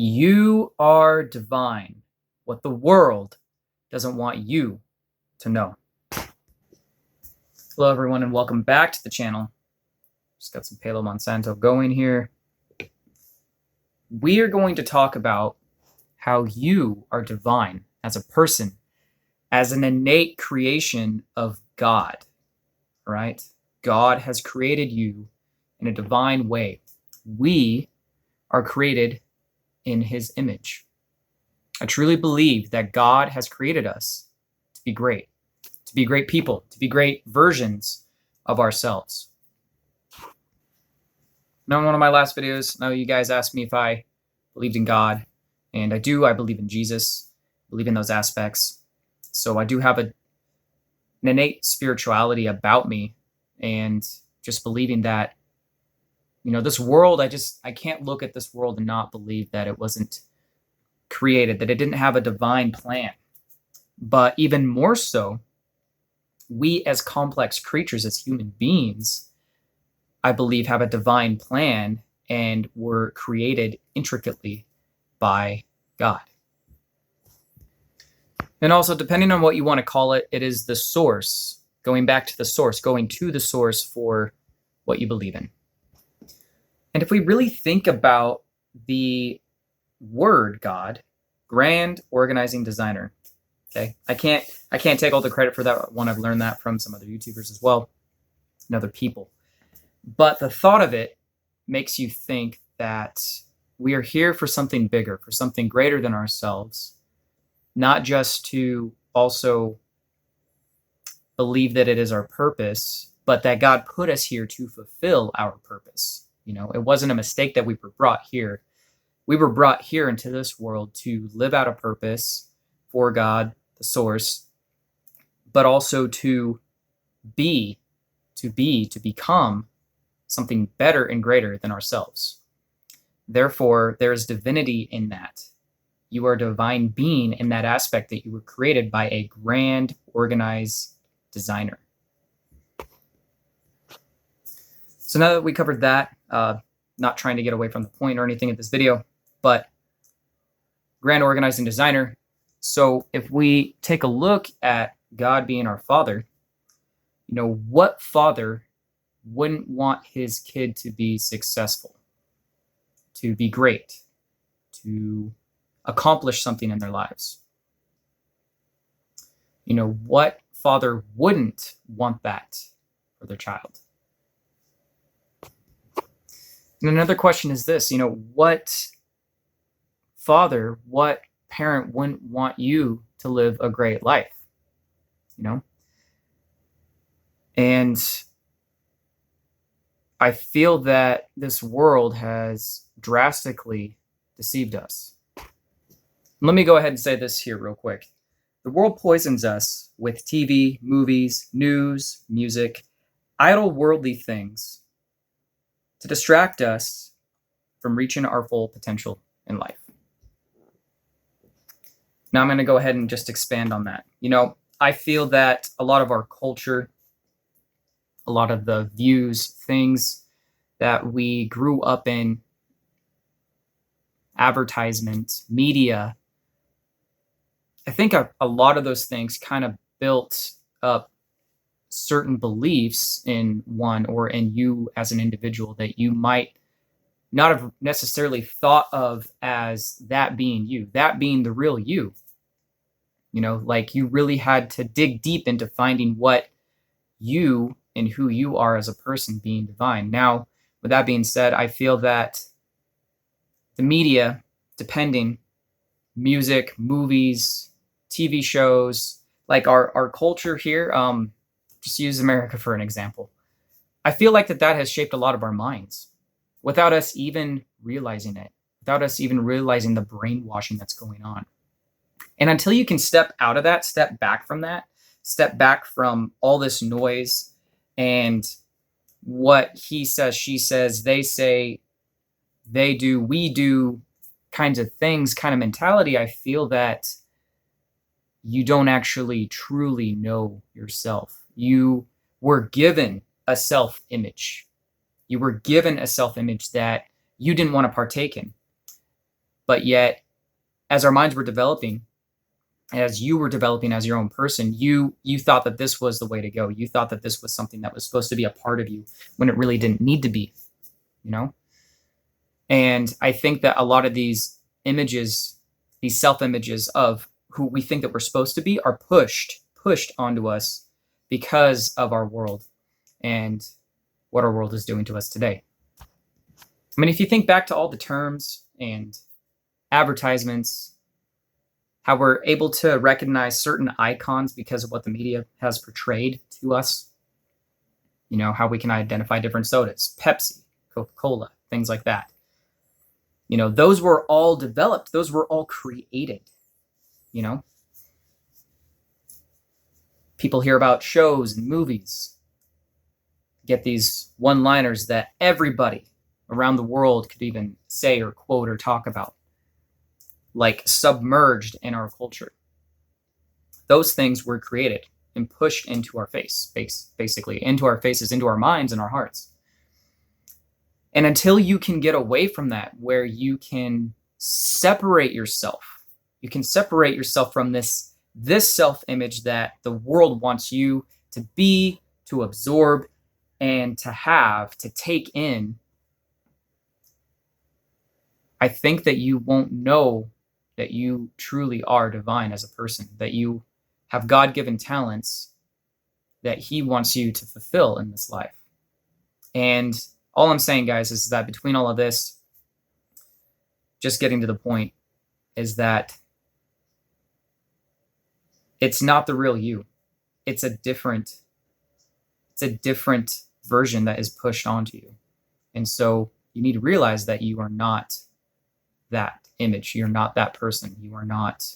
You are divine. What the world doesn't want you to know. Hello, everyone, and welcome back to the channel. Just got some Palo Monsanto going here. We are going to talk about how you are divine as a person, as an innate creation of God, right? God has created you in a divine way. We are created in his image. I truly believe that God has created us to be great people, to be great versions of ourselves. Now, in one of my last videos, you guys asked me if I believed in God, and I do. I believe in Jesus, believe in those aspects. So I do have an innate spirituality about me, and just believing that, this world, I can't look at this world and not believe that it wasn't created, that it didn't have a divine plan. But even more so, we as complex creatures, as human beings, I believe have a divine plan and were created intricately by God. And also, depending on what you want to call it, it is the source, going back to the source, going to the source for what you believe in. And if we really think about the word God, grand organizing designer, okay, I can't take all the credit for that one. I've learned that from some other YouTubers as well and other people. But the thought of it makes you think that we are here for something bigger, for something greater than ourselves, not just to also believe that it is our purpose, but that God put us here to fulfill our purpose. It wasn't a mistake that we were brought here. We were brought here into this world to live out a purpose for God, the source, but also to become something better and greater than ourselves. Therefore, there is divinity in that. You are a divine being in that aspect, that you were created by a grand organized designer. So now that we covered that, not trying to get away from the point or anything in this video, but grand organizing designer. So if we take a look at God being our father, what father wouldn't want his kid to be successful, to be great, to accomplish something in their lives? What father wouldn't want that for their child? And another question is this, what father, what parent wouldn't want you to live a great life? And I feel that this world has drastically deceived us. Let me go ahead and say this here real quick. The world poisons us with TV, movies, news, music, idle worldly things to distract us from reaching our full potential in life. Now I'm going to go ahead and just expand on that. I feel that a lot of our culture, a lot of the views, things that we grew up in, advertisement, media, I think a lot of those things kind of built up certain beliefs in one, or in you as an individual, that you might not have necessarily thought of as that being you, that being the real you. Like you really had to dig deep into finding what you and who you are as a person being divine. Now, with that being said, I feel that the media, depending, music, movies, TV shows, like our culture here, just use America for an example. I feel like that has shaped a lot of our minds without us even realizing it, without us even realizing the brainwashing that's going on. And until you can step out of that, step back from that, step back from all this noise and what he says, she says, they say, they do, we do kinds of things, kind of mentality, I feel that you don't actually truly know yourself. You were given a self-image. You were given a self-image that you didn't want to partake in. But yet, as our minds were developing, as you were developing as your own person, you thought that this was the way to go. You thought that this was something that was supposed to be a part of you when it really didn't need to be, you know? And I think that a lot of these images, these self-images of who we think that we're supposed to be, are pushed onto us because of our world and what our world is doing to us today. I mean, if you think back to all the terms and advertisements, how we're able to recognize certain icons because of what the media has portrayed to us, how we can identify different sodas, Pepsi, Coca-Cola, things like that. Those were all developed. Those were all created, People hear about shows and movies, get these one-liners that everybody around the world could even say or quote or talk about, like submerged in our culture. Those things were created and pushed into our face, basically, into our faces, into our minds and our hearts. And until you can get away from that, where you can separate yourself, from this self-image that the world wants you to be, to absorb, and to have, to take in, I think that you won't know that you truly are divine as a person, that you have God-given talents that he wants you to fulfill in this life. And all I'm saying, guys, is that between all of this, just getting to the point, is that it's not the real you. It's a different version that is pushed onto you. And so you need to realize that you are not that image. You're not that person. You're not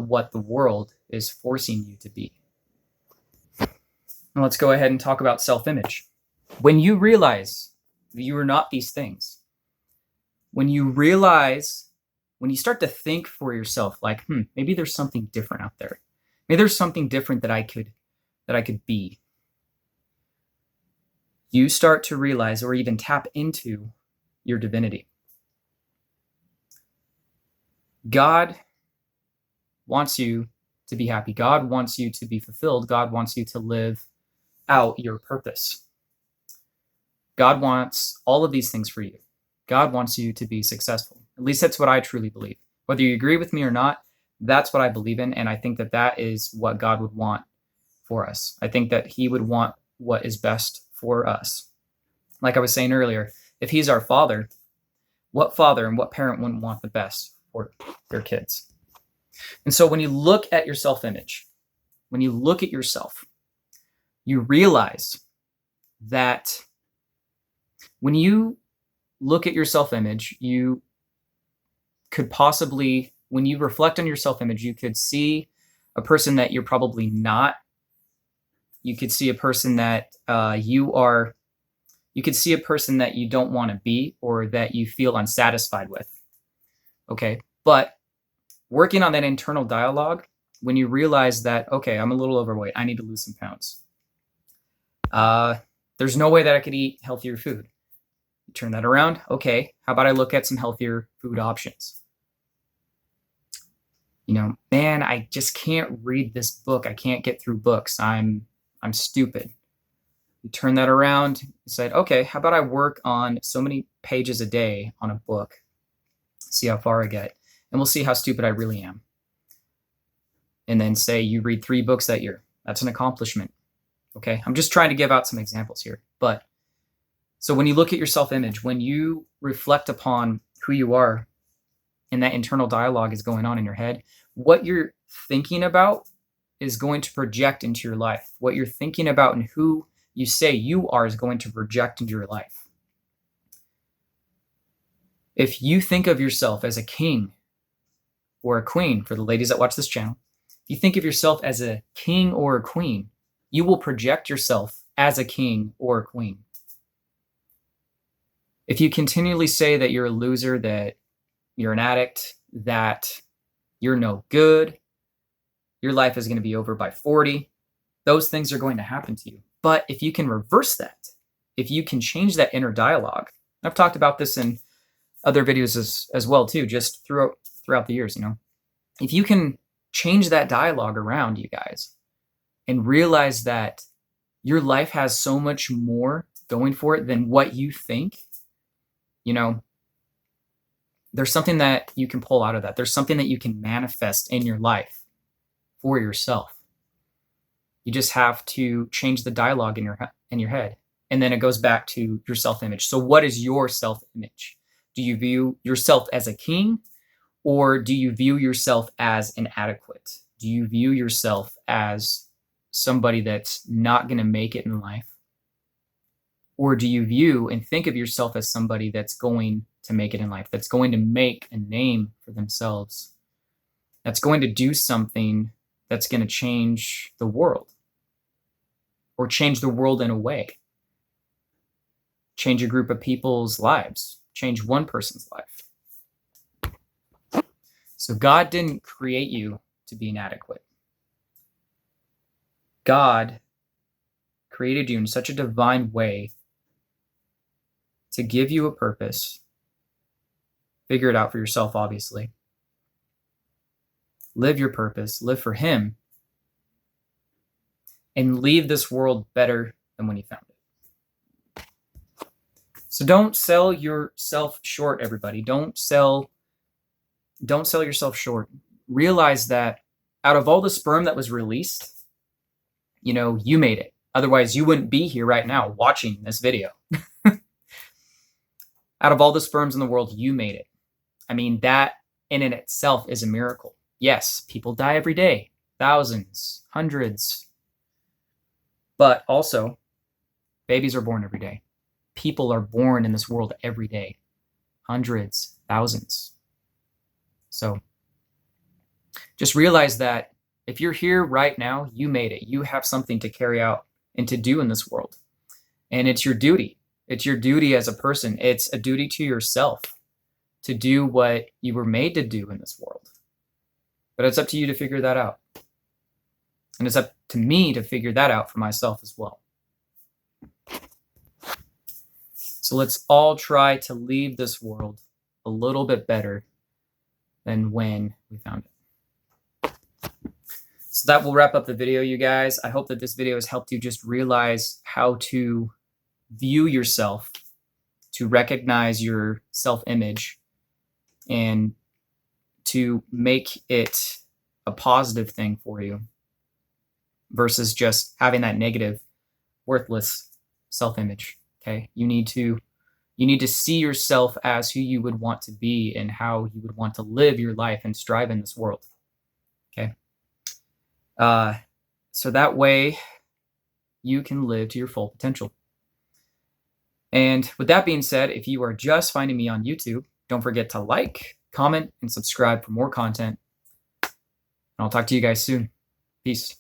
what the world is forcing you to be. Now let's go ahead and talk about self-image. When you realize that you are not these things, when you start to think for yourself, like, maybe there's something different out there. Maybe there's something different that I could be. You start to realize or even tap into your divinity. God wants you to be happy. God wants you to be fulfilled. God wants you to live out your purpose. God wants all of these things for you. God wants you to be successful. At least that's what I truly believe. Whether you agree with me or not, that's what I believe in. And I think that that is what God would want for us. I think that he would want what is best for us. Like I was saying earlier, if he's our father, what father and what parent wouldn't want the best for their kids? And so when you look at your self-image, when you look at yourself, you realize that when you look at your self-image, you could possibly, when you reflect on your self-image, you could see a person that you're probably not. You could see a person that you are. You could see a person that you don't want to be or that you feel unsatisfied with. Okay, but working on that internal dialogue, when you realize that, okay, I'm a little overweight, I need to lose some pounds. There's no way that I could eat healthier food. You turn that around. Okay, how about I look at some healthier food options? Man, I just can't read this book. I can't get through books. I'm stupid. You turn that around and said, okay, how about I work on so many pages a day on a book, see how far I get, and we'll see how stupid I really am. And then say you read 3 books that year. That's an accomplishment. Okay, I'm just trying to give out some examples here. But so when you look at your self-image, when you reflect upon who you are and that internal dialogue is going on in your head, what you're thinking about is going to project into your life. What you're thinking about and who you say you are is going to project into your life. If you think of yourself as a king or a queen, for the ladies that watch this channel, if you think of yourself as a king or a queen, you will project yourself as a king or a queen. If you continually say that you're a loser, that you're an addict, that you're no good, your life is going to be over by 40, those things are going to happen to you. But if you can reverse that, if you can change that inner dialogue, I've talked about this in other videos as well too, just throughout the years, if you can change that dialogue around, you guys, and realize that your life has so much more going for it than what you think, you know, there's something that you can pull out of that. There's something that you can manifest in your life for yourself. You just have to change the dialogue in your head. And then it goes back to your self-image. So what is your self-image? Do you view yourself as a king, or do you view yourself as inadequate? Do you view yourself as somebody that's not going to make it in life? Or do you view and think of yourself as somebody that's going to make it in life, that's going to make a name for themselves, that's going to do something that's going to change the world, or change the world in a way, change a group of people's lives, change one person's life? So God didn't create you to be inadequate. God created you in such a divine way to give you a purpose. Figure it out for yourself, obviously. Live your purpose, live for Him, and leave this world better than when you found it. So don't sell yourself short, everybody. Don't sell yourself short. Realize that out of all the sperm that was released, you made it. Otherwise, you wouldn't be here right now watching this video. Out of all the sperms in the world, you made it. I mean, that in and itself is a miracle. Yes, people die every day, thousands, hundreds. But also, babies are born every day. People are born in this world every day, hundreds, thousands. So just realize that if you're here right now, you made it. You have something to carry out and to do in this world. And it's your duty. It's your duty as a person. It's a duty to yourself to do what you were made to do in this world. But it's up to you to figure that out. And it's up to me to figure that out for myself as well. So let's all try to leave this world a little bit better than when we found it. So that will wrap up the video, you guys. I hope that this video has helped you just realize how to view yourself, to recognize your self-image, and to make it a positive thing for you versus just having that negative, worthless self-image. Okay? You need to see yourself as who you would want to be and how you would want to live your life and strive in this world. Okay? So that way you can live to your full potential. And with that being said, if you are just finding me on YouTube, don't forget to like, comment, and subscribe for more content. And I'll talk to you guys soon. Peace.